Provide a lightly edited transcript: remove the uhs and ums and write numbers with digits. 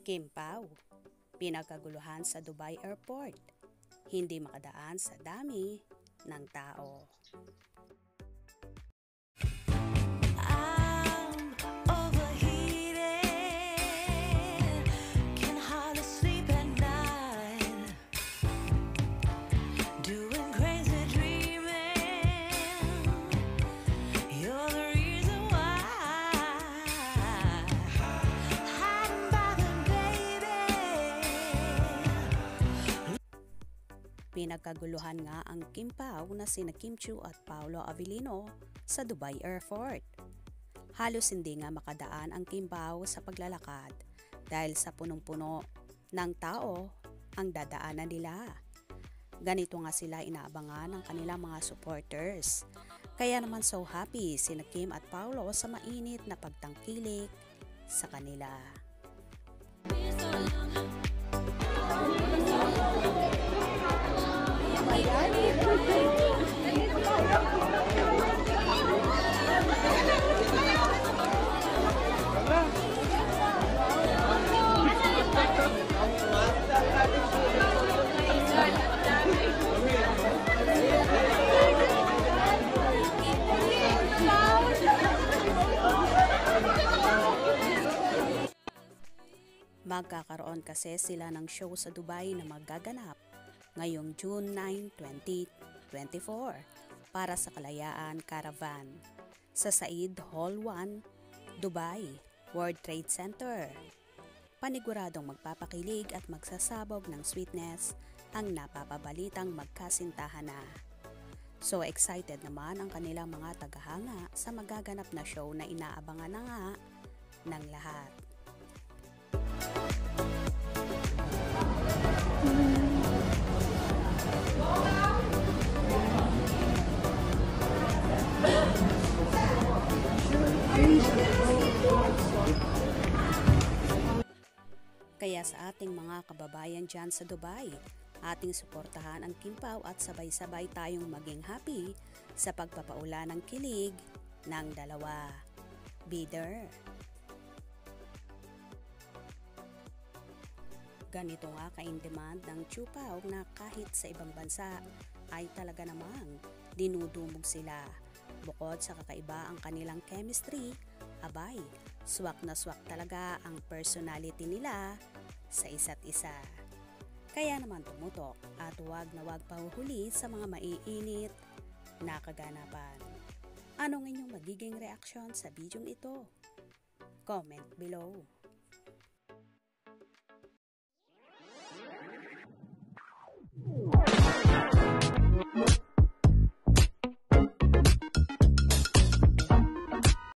Kim Pao, pinagkaguluhan sa Dubai Airport, hindi makadaan sa dami ng tao. Pinagkaguluhan nga ang Kim Pao na sina Kim Chiu at Paolo Avellino sa Dubai Airport. Halos hindi nga makadaan ang Kim Pao sa paglalakad dahil sa punong-puno ng tao ang dadaanan nila. Ganito nga sila inaabangan ng kanilang mga supporters. Kaya naman so happy sina Kim at Paolo sa mainit na pagtangkilik sa kanila. Magkakaroon kasi sila ng show sa Dubai na magaganap ngayong June 9, 2024 para sa Kalayaan Caravan sa Said Hall 1, Dubai, World Trade Center. Paniguradong magpapakilig at magsasabog ng sweetness ang napapabalitang magkasintahan na. So excited naman ang kanilang mga tagahanga sa magaganap na show na inaabangan na nga ng lahat. Kaya sa ating mga kababayan dyan sa Dubai, ating suportahan ang Kim Pao at sabay-sabay tayong maging happy sa pagpapaula ng kilig ng dalawa. Bidder. Ganito nga ka-in-demand ng Chu Pao na kahit sa ibang bansa ay talaga namang dinudumog sila. Bukod sa kakaiba ang kanilang chemistry, abay, swak na swak talaga ang personality nila sa isa't isa. Kaya naman tumutok at huwag na huwag pahuhuli sa mga maiinit na kaganapan. Anong inyong magiging reaksyon sa bidyong ito? Comment below.